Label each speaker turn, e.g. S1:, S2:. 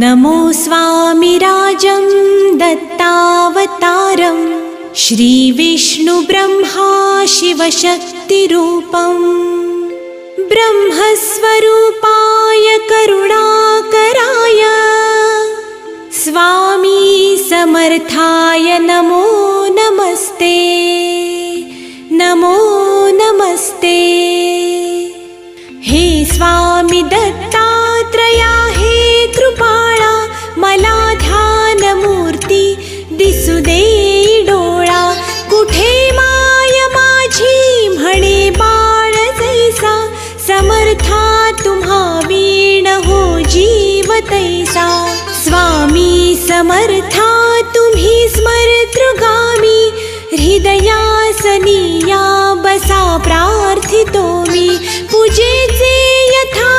S1: नमो स्वामिराजं दत्तावतारं श्रीविष्णुब्रह्मा शिवशक्तिरूपं ब्रह्मस्वरूपाय करुणाकराय स्वामी समर्थाय नमो नमस्ते नमो नमस्ते। हे स्वामी दत्तात्रया हे कृपाळा मला ध्यानमूर्ती दिसू दे डोळा कुठे माय माझी म्हणे बाळ जैसा समर्था तुम्हा वीण हो जीव तैसा स्वामी समर्था तुम्ही स्मरतृगामी हृदयासनी या बसा प्रार्थितो मी पूजेचे यथा